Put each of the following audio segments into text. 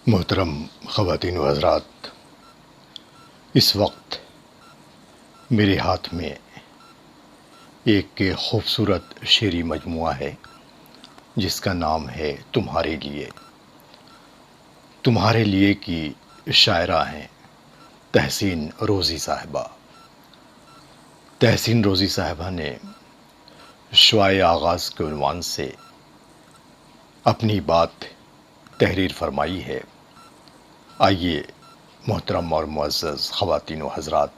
محترم خواتین و حضرات، اس وقت میرے ہاتھ میں ایک خوبصورت شعری مجموعہ ہے جس کا نام ہے تمہارے لیے۔ تمہارے لیے کی شاعرہ ہیں تحسین روزی صاحبہ۔ تحسین روزی صاحبہ نے شعائے آغاز کے عنوان سے اپنی بات تحریر فرمائی ہے۔ آئیے محترم اور معزز خواتین و حضرات،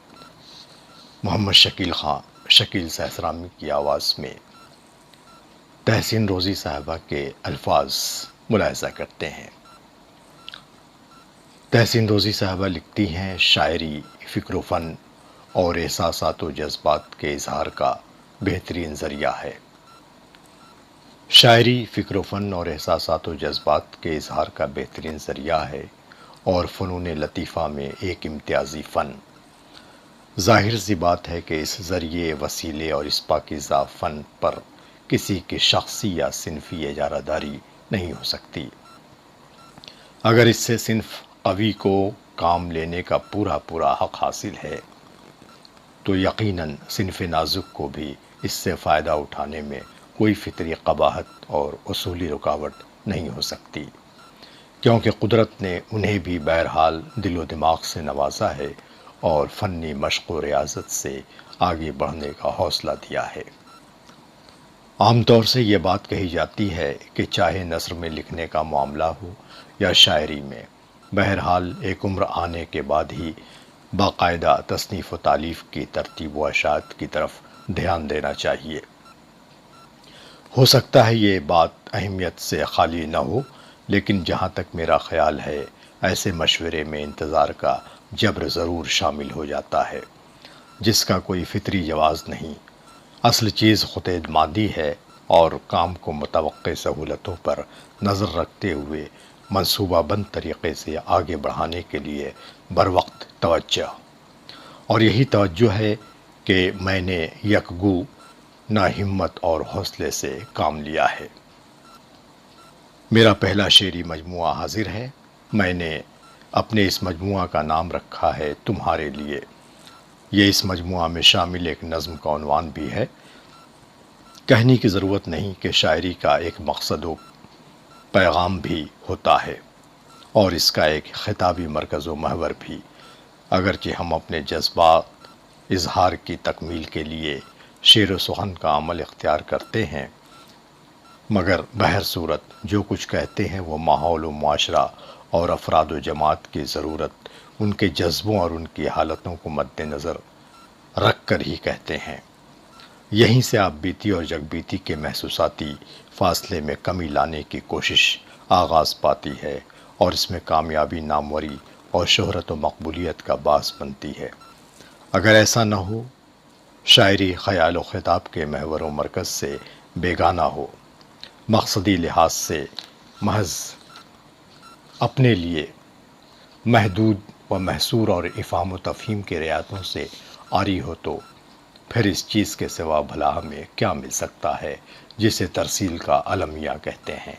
محمد شکیل خان شکیل سہسرامی کی آواز میں تحسین روزی صاحبہ کے الفاظ ملاحظہ کرتے ہیں۔ تحسین روزی صاحبہ لکھتی ہیں، شاعری فکر و فن اور احساسات و جذبات کے اظہار کا بہترین ذریعہ ہے۔ شاعری فکر و فن اور احساسات و جذبات کے اظہار کا بہترین ذریعہ ہے اور فنون لطیفہ میں ایک امتیازی فن۔ ظاہر سی بات ہے کہ اس ذریعے، وسیلے اور اس پاکیزہ فن پر کسی کی شخصی یا صنفی اجارہ داری نہیں ہو سکتی۔ اگر اس سے صنف قوی کو کام لینے کا پورا حق حاصل ہے تو یقیناً صنف نازک کو بھی اس سے فائدہ اٹھانے میں کوئی فطری قباحت اور اصولی رکاوٹ نہیں ہو سکتی، کیونکہ قدرت نے انہیں بھی بہرحال دل و دماغ سے نوازا ہے اور فنی مشق و ریاضت سے آگے بڑھنے کا حوصلہ دیا ہے۔ عام طور سے یہ بات کہی جاتی ہے کہ چاہے نثر میں لکھنے کا معاملہ ہو یا شاعری میں، بہرحال ایک عمر آنے کے بعد ہی باقاعدہ تصنیف و تالیف کی ترتیب و اشاعت کی طرف دھیان دینا چاہیے۔ ہو سکتا ہے یہ بات اہمیت سے خالی نہ ہو، لیکن جہاں تک میرا خیال ہے، ایسے مشورے میں انتظار کا جبر ضرور شامل ہو جاتا ہے، جس کا کوئی فطری جواز نہیں۔ اصل چیز خود اعتمادی ہے اور کام کو متوقع سہولتوں پر نظر رکھتے ہوئے منصوبہ بند طریقے سے آگے بڑھانے کے لیے بروقت توجہ۔ اور یہی توجہ ہے کہ میں نے یکگو نہ ہمت اور حوصلے سے کام لیا ہے۔ میرا پہلا شعری مجموعہ حاضر ہے۔ میں نے اپنے اس مجموعہ کا نام رکھا ہے تمہارے لیے۔ یہ اس مجموعہ میں شامل ایک نظم کا عنوان بھی ہے۔ کہنے کی ضرورت نہیں کہ شاعری کا ایک مقصد و پیغام بھی ہوتا ہے اور اس کا ایک خطابی مرکز و محور بھی، اگرچہ ہم اپنے جذبات اظہار کی تکمیل کے لیے شعر و سخن کا عمل اختیار کرتے ہیں، مگر بہر صورت جو کچھ کہتے ہیں وہ ماحول و معاشرہ اور افراد و جماعت کی ضرورت، ان کے جذبوں اور ان کی حالتوں کو مد نظر رکھ کر ہی کہتے ہیں۔ یہیں سے آپ بیتی اور جگ بیتی کے محسوساتی فاصلے میں کمی لانے کی کوشش آغاز پاتی ہے اور اس میں کامیابی ناموری اور شہرت و مقبولیت کا باعث بنتی ہے۔ اگر ایسا نہ ہو، شاعری خیال و خطاب کے محور و مرکز سے بیگانہ ہو، مقصدی لحاظ سے محض اپنے لیے محدود و محصور اور افہام و تفہیم کے رعایتوں سے عاری ہو، تو پھر اس چیز کے سوا بھلا ہمیں کیا مل سکتا ہے جسے ترسیل کا المیہ کہتے ہیں۔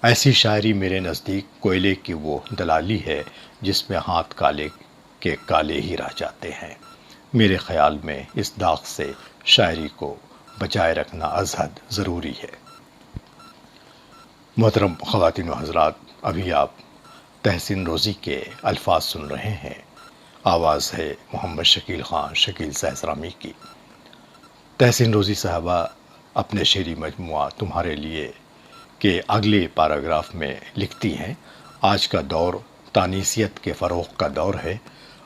ایسی شاعری میرے نزدیک کوئلے کی وہ دلالی ہے جس میں ہاتھ کالے کے کالے ہی رہ جاتے ہیں۔ میرے خیال میں اس داغ سے شاعری کو بچائے رکھنا ازحد ضروری ہے۔ محترم خواتین و حضرات، ابھی آپ تحسین روزی کے الفاظ سن رہے ہیں۔ آواز ہے محمد شکیل خان شکیل سہسرامی کی۔ تحسین روزی صاحبہ اپنے شعری مجموعہ تمہارے لیے کے اگلے پیراگراف میں لکھتی ہیں، آج کا دور تانیثیت کے فروغ کا دور ہے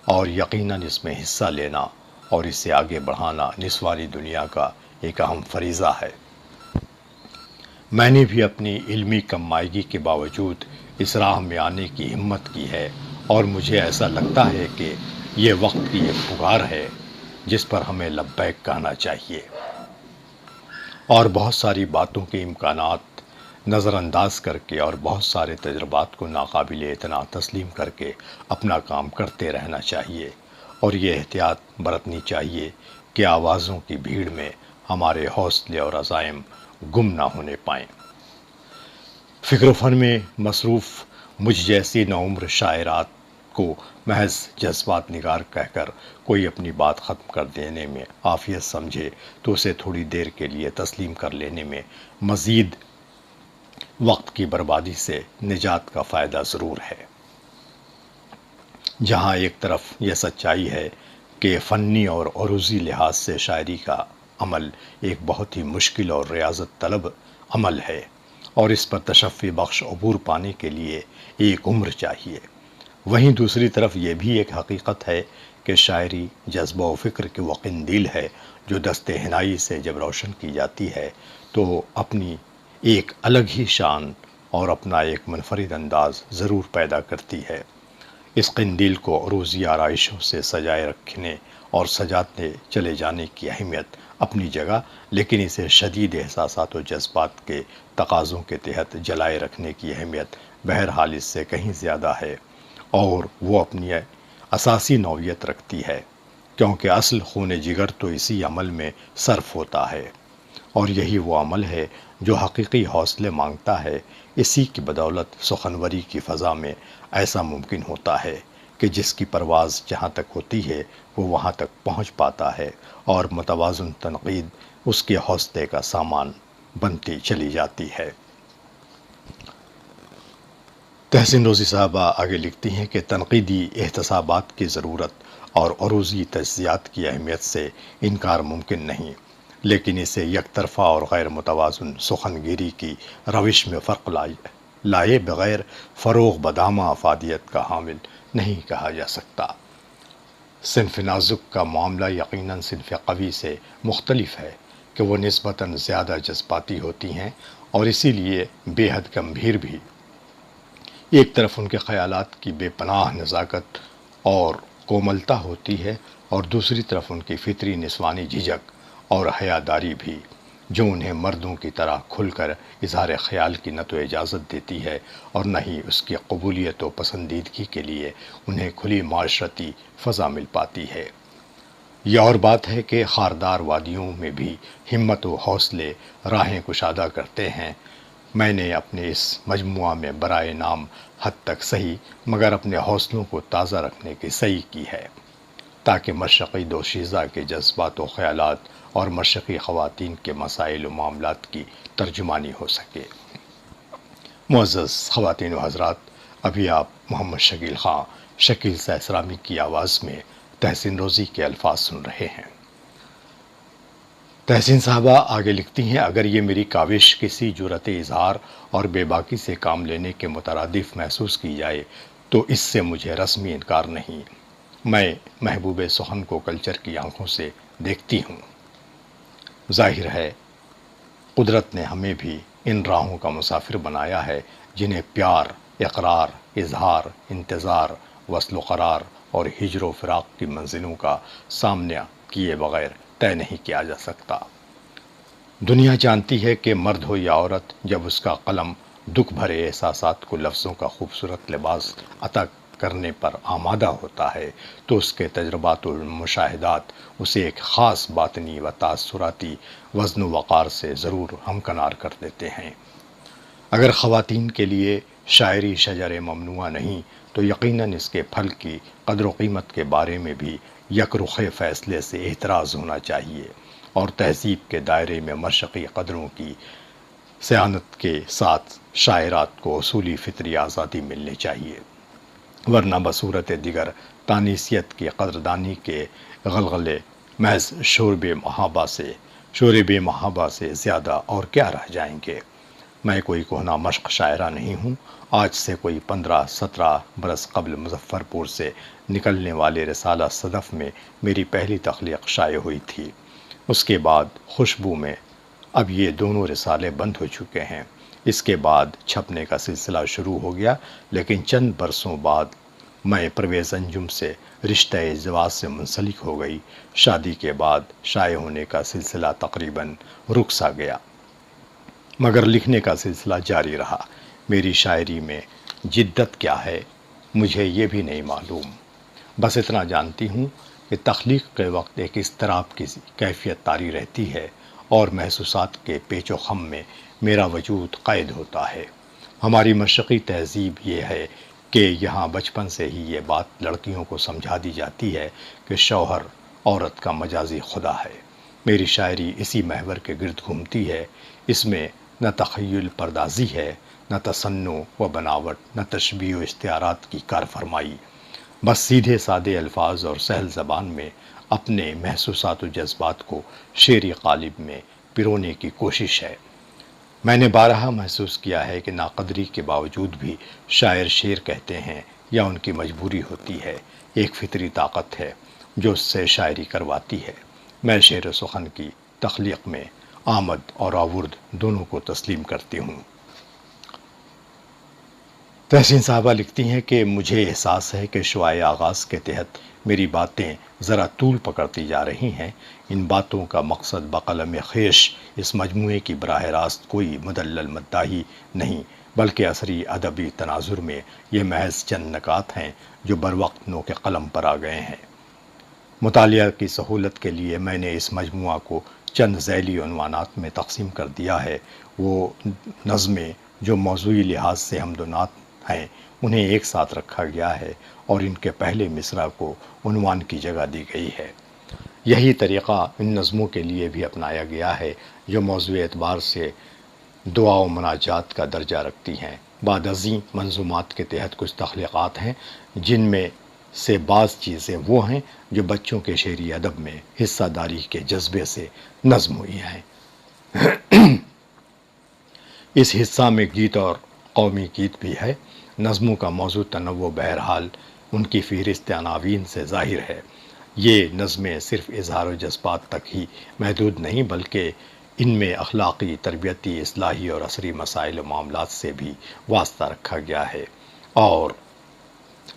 اور یقیناً اس میں حصہ لینا اور اسے آگے بڑھانا نسوانی دنیا کا ایک اہم فریضہ ہے۔ میں نے بھی اپنی علمی کم مائگی کے باوجود اس راہ میں آنے کی ہمت کی ہے اور مجھے ایسا لگتا ہے کہ یہ وقت کی ایک پکار ہے جس پر ہمیں لبیک کہنا چاہیے اور بہت ساری باتوں کے امکانات نظر انداز کر کے اور بہت سارے تجربات کو ناقابل اعتنا تسلیم کر کے اپنا کام کرتے رہنا چاہیے اور یہ احتیاط برتنی چاہیے کہ آوازوں کی بھیڑ میں ہمارے حوصلے اور عزائم گم نہ ہونے پائیں۔ فکر و فن میں مصروف مجھ جیسی نوعمر شاعرات کو محض جذبات نگار کہہ کر کوئی اپنی بات ختم کر دینے میں عافیت سمجھے تو اسے تھوڑی دیر کے لیے تسلیم کر لینے میں مزید وقت کی بربادی سے نجات کا فائدہ ضرور ہے۔ جہاں ایک طرف یہ سچائی ہے کہ فنی اور عروضی لحاظ سے شاعری کا عمل ایک بہت ہی مشکل اور ریاضت طلب عمل ہے اور اس پر تشفی بخش عبور پانے کے لیے ایک عمر چاہیے، وہیں دوسری طرف یہ بھی ایک حقیقت ہے کہ شاعری جذبہ و فکر کی وہ قندیل ہے جو دست حنائی سے جب روشن کی جاتی ہے تو اپنی ایک الگ ہی شان اور اپنا ایک منفرد انداز ضرور پیدا کرتی ہے۔ اس قندیل کو عروضی آرائشوں سے سجائے رکھنے اور سجاتے چلے جانے کی اہمیت اپنی جگہ، لیکن اسے شدید احساسات و جذبات کے تقاضوں کے تحت جلائے رکھنے کی اہمیت بہرحال اس سے کہیں زیادہ ہے، اور وہ اپنی اساسی نوعیت رکھتی ہے، کیونکہ اصل خون جگر تو اسی عمل میں صرف ہوتا ہے، اور یہی وہ عمل ہے جو حقیقی حوصلے مانگتا ہے۔ اسی کی بدولت سخنوری کی فضا میں ایسا ممکن ہوتا ہے کہ جس کی پرواز جہاں تک ہوتی ہے وہ وہاں تک پہنچ پاتا ہے، اور متوازن تنقید اس کے حوصلے کا سامان بنتی چلی جاتی ہے۔ تحسین روزی صاحبہ آگے لکھتی ہیں کہ تنقیدی احتسابات کی ضرورت اور عروضی تجزیات کی اہمیت سے انکار ممکن نہیں، لیکن اسے یک طرفہ اور غیر متوازن سخن گیری کی روش میں فرق لائے بغیر فروغ بدامہ افادیت کا حامل نہیں کہا جا سکتا۔ صنف نازک کا معاملہ یقیناً صنف قوی سے مختلف ہے کہ وہ نسبتاً زیادہ جذباتی ہوتی ہیں اور اسی لیے بے حد گمبھیر بھی۔ ایک طرف ان کے خیالات کی بے پناہ نزاکت اور کوملتا ہوتی ہے، اور دوسری طرف ان کی فطری نسوانی جھجک اور حیاداری بھی، جو انہیں مردوں کی طرح کھل کر اظہار خیال کی نہ تو اجازت دیتی ہے اور نہ ہی اس کی قبولیت و پسندیدگی کے لیے انہیں کھلی معاشرتی فضا مل پاتی ہے۔ یہ اور بات ہے کہ خاردار وادیوں میں بھی ہمت و حوصلے راہیں کشادہ کرتے ہیں۔ میں نے اپنے اس مجموعہ میں برائے نام حد تک صحیح مگر اپنے حوصلوں کو تازہ رکھنے کی صحیح کی ہے، تاکہ مشرقی دوشیزہ کے جذبات و خیالات اور مشرقی خواتین کے مسائل و معاملات کی ترجمانی ہو سکے۔ معزز خواتین و حضرات، ابھی آپ محمد شکیل خان شکیل سہسرامی کی آواز میں تحسین روزی کے الفاظ سن رہے ہیں۔ تحسین صاحبہ آگے لکھتی ہیں، اگر یہ میری کاوش کسی جرأت اظہار اور بے باکی سے کام لینے کے مترادف محسوس کی جائے تو اس سے مجھے رسمی انکار نہیں۔ میں محبوب سخن کو کلچر کی آنکھوں سے دیکھتی ہوں۔ ظاہر ہے قدرت نے ہمیں بھی ان راہوں کا مسافر بنایا ہے جنہیں پیار، اقرار، اظہار، انتظار، وصل و قرار اور ہجر و فراق کی منزلوں کا سامنا کیے بغیر طے نہیں کیا جا سکتا۔ دنیا جانتی ہے کہ مرد ہو یا عورت، جب اس کا قلم دکھ بھرے احساسات کو لفظوں کا خوبصورت لباس عطا کرنے پر آمادہ ہوتا ہے تو اس کے تجربات و مشاہدات اسے ایک خاص باطنی و تاثراتی وزن و وقار سے ضرور ہمکنار کر دیتے ہیں۔ اگر خواتین کے لیے شاعری شجر ممنوعہ نہیں تو یقیناً اس کے پھل کی قدر و قیمت کے بارے میں بھی یک رخ فیصلے سے احتراز ہونا چاہیے، اور تہذیب کے دائرے میں مشرقی قدروں کی صیانت کے ساتھ شاعرات کو اصولی فطری آزادی ملنی چاہیے، ورنہ بصورت دیگر تانیثیت کی قدردانی کے غلغلے محض شورب محابہ سے زیادہ اور کیا رہ جائیں گے۔ میں کوئی کہنا مشق شاعرہ نہیں ہوں۔ آج سے کوئی 15-17 برس قبل مظفر پور سے نکلنے والے رسالہ صدف میں میری پہلی تخلیق شائع ہوئی تھی۔ اس کے بعد خوشبو میں اب یہ دونوں رسالے بند ہو چکے ہیں۔ اس کے بعد چھپنے کا سلسلہ شروع ہو گیا، لیکن چند برسوں بعد میں پرویز انجم سے رشتہ ازدواج سے منسلک ہو گئی۔ شادی کے بعد شائع ہونے کا سلسلہ تقریباً رک سا گیا، مگر لکھنے کا سلسلہ جاری رہا۔ میری شاعری میں جدت کیا ہے مجھے یہ بھی نہیں معلوم، بس اتنا جانتی ہوں کہ تخلیق کے وقت ایک اضطراب کی کیفیت طاری رہتی ہے اور محسوسات کے پیچ و خم میں میرا وجود قید ہوتا ہے۔ ہماری مشرقی تہذیب یہ ہے کہ یہاں بچپن سے ہی یہ بات لڑکیوں کو سمجھا دی جاتی ہے کہ شوہر عورت کا مجازی خدا ہے۔ میری شاعری اسی محور کے گرد گھومتی ہے۔ اس میں نہ تخیل پردازی ہے، نہ تصنع و بناوٹ، نہ تشبیہ و استعارات کی کار فرمائی، بس سیدھے سادے الفاظ اور سہل زبان میں اپنے محسوسات و جذبات کو شعری قالب میں پرونے کی کوشش ہے۔ میں نے بارہا محسوس کیا ہے کہ ناقدری کے باوجود بھی شاعر شعر کہتے ہیں یا ان کی مجبوری ہوتی ہے، ایک فطری طاقت ہے جو اس سے شاعری کرواتی ہے۔ میں شعر و سخن کی تخلیق میں آمد اور آورد دونوں کو تسلیم کرتی ہوں۔ تحسین صاحبہ لکھتی ہیں کہ مجھے احساس ہے کہ شعاع آغاز کے تحت میری باتیں ذرا طول پکڑتی جا رہی ہیں۔ ان باتوں کا مقصد بقلم خیش اس مجموعے کی براہ راست کوئی مدلل مداحی نہیں، بلکہ عصری ادبی تناظر میں یہ محض چند نکات ہیں جو بروقت نوک قلم پر آ گئے ہیں۔ مطالعہ کی سہولت کے لیے میں نے اس مجموعہ کو چند ذیلی عنوانات میں تقسیم کر دیا ہے۔ وہ نظمیں جو موضوعی لحاظ سے حمد و نعت ہیں انہیں ایک ساتھ رکھا گیا ہے اور ان کے پہلے مصرع کو عنوان کی جگہ دی گئی ہے۔ یہی طریقہ ان نظموں کے لیے بھی اپنایا گیا ہے جو موضوع اعتبار سے دعا و مناجات کا درجہ رکھتی ہیں۔ بعد ازیں منظومات کے تحت کچھ تخلیقات ہیں جن میں سے بعض چیزیں وہ ہیں جو بچوں کے شعری ادب میں حصہ داری کے جذبے سے نظم ہوئی ہیں۔ اس حصہ میں گیت اور قومی گیت بھی ہے۔ نظموں کا موضوع تنوع بہرحال ان کی فہرست عناوین سے ظاہر ہے۔ یہ نظمیں صرف اظہار و جذبات تک ہی محدود نہیں بلکہ ان میں اخلاقی، تربیتی، اصلاحی اور عصری مسائل و معاملات سے بھی واسطہ رکھا گیا ہے، اور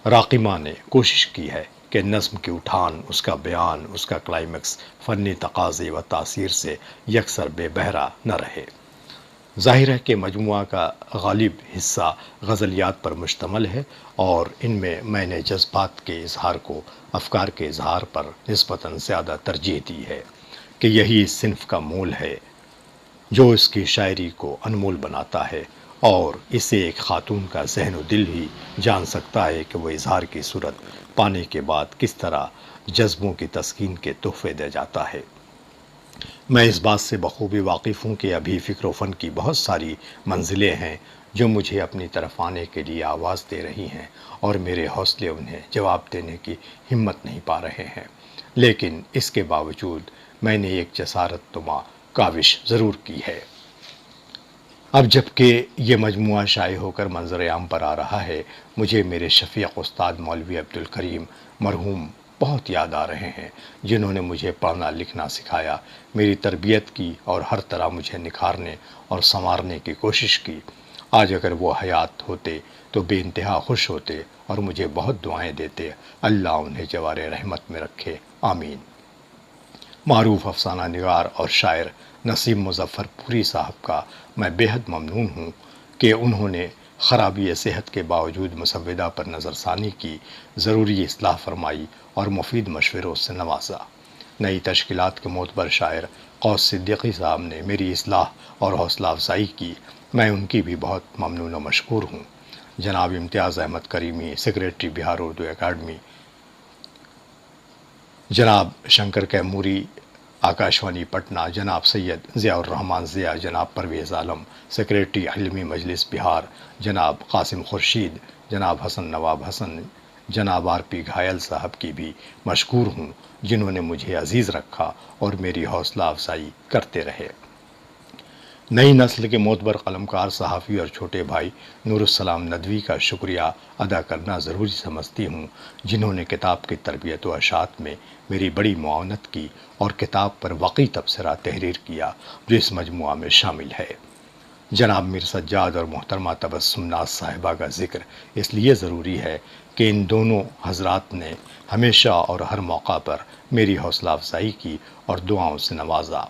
راقمہ نے کوشش کی ہے کہ نظم کی اٹھان، اس کا بیان، اس کا کلائمیکس فنی تقاضے و تاثیر سے یکسر بے بہرا نہ رہے۔ ظاہر ہے کہ مجموعہ کا غالب حصہ غزلیات پر مشتمل ہے اور ان میں نے جذبات کے اظہار کو افکار کے اظہار پر نسبتاً زیادہ ترجیح دی ہے کہ یہی اس صنف کا مول ہے جو اس کی شاعری کو انمول بناتا ہے، اور اسے ایک خاتون کا ذہن و دل ہی جان سکتا ہے کہ وہ اظہار کی صورت پانے کے بعد کس طرح جذبوں کی تسکین کے تحفے دے جاتا ہے۔ میں اس بات سے بخوبی واقف ہوں کہ ابھی فکر و فن کی بہت ساری منزلیں ہیں جو مجھے اپنی طرف آنے کے لیے آواز دے رہی ہیں اور میرے حوصلے انہیں جواب دینے کی ہمت نہیں پا رہے ہیں، لیکن اس کے باوجود میں نے ایک جسارت نما کاوش ضرور کی ہے۔ اب جب کہ یہ مجموعہ شائع ہو کر منظر عام پر آ رہا ہے، مجھے میرے شفیق استاد مولوی عبدالکریم مرحوم بہت یاد آ رہے ہیں، جنہوں نے مجھے پڑھنا لکھنا سکھایا، میری تربیت کی اور ہر طرح مجھے نکھارنے اور سنوارنے کی کوشش کی۔ آج اگر وہ حیات ہوتے تو بے انتہا خوش ہوتے اور مجھے بہت دعائیں دیتے۔ اللہ انہیں جوار رحمت میں رکھے، آمین۔ معروف افسانہ نگار اور شاعر نسیم مظفر پوری صاحب کا میں بے حد ممنون ہوں کہ انہوں نے خرابی صحت کے باوجود مسودہ پر نظر ثانی کی، ضروری اصلاح فرمائی اور مفید مشوروں سے نوازا۔ نئی تشکیلات کے معتبر شاعر قوس صدیقی صاحب نے میری اصلاح اور حوصلہ افزائی کی، میں ان کی بھی بہت ممنون و مشکور ہوں۔ جناب امتیاز احمد کریمی، سیکریٹری بہار اردو اکیڈمی، جناب شنکر کیموری، آکاشوانی پٹنہ، جناب سید ضیاء الرحمن ضیاء، جناب پرویز عالم، سیکریٹری علمی مجلس بہار، جناب قاسم خورشید، جناب حسن نواب حسن، جناب آر پی گھائل صاحب کی بھی مشکور ہوں، جنہوں نے مجھے عزیز رکھا اور میری حوصلہ افزائی کرتے رہے۔ نئی نسل کے معتبر قلمکار، صحافی اور چھوٹے بھائی نور السلام ندوی کا شکریہ ادا کرنا ضروری سمجھتی ہوں، جنہوں نے کتاب کی تربیت و اشاعت میں میری بڑی معاونت کی اور کتاب پر واقعی تبصرہ تحریر کیا جو اس مجموعہ میں شامل ہے۔ جناب میر سجاد اور محترمہ تبسم ناز صاحبہ کا ذکر اس لیے ضروری ہے کہ ان دونوں حضرات نے ہمیشہ اور ہر موقع پر میری حوصلہ افزائی کی اور دعاؤں سے نوازا۔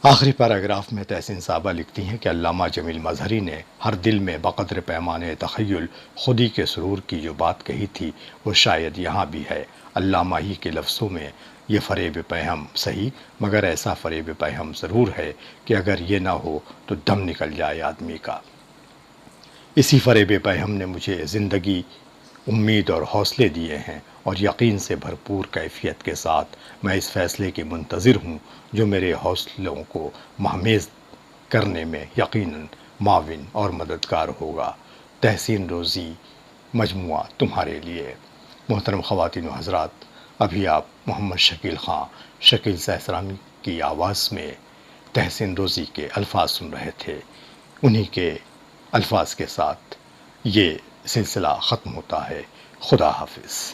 آخری پیراگراف میں تحسین صاحبہ لکھتی ہیں کہ علامہ جمیل مظہری نے ہر دل میں بقدر پیمانے تخیل خودی کے سرور کی جو بات کہی تھی وہ شاید یہاں بھی ہے۔ علامہ ہی کے لفظوں میں یہ فریب پہم صحیح، مگر ایسا فریب پہم ضرور ہے کہ اگر یہ نہ ہو تو دم نکل جائے آدمی کا۔ اسی فریب پہم نے مجھے زندگی، امید اور حوصلے دیے ہیں، اور یقین سے بھرپور کیفیت کے ساتھ میں اس فیصلے کی منتظر ہوں جو میرے حوصلوں کو مہمیز کرنے میں یقیناً معاون اور مددگار ہوگا۔ تحسین روزی مجموعہ تمہارے لیے۔ محترم خواتین و حضرات، ابھی آپ محمد شکیل خان شکیل سہسرامی کی آواز میں تحسین روزی کے الفاظ سن رہے تھے۔ انہی کے الفاظ کے ساتھ یہ سلسلہ ختم ہوتا ہے۔ خدا حافظ۔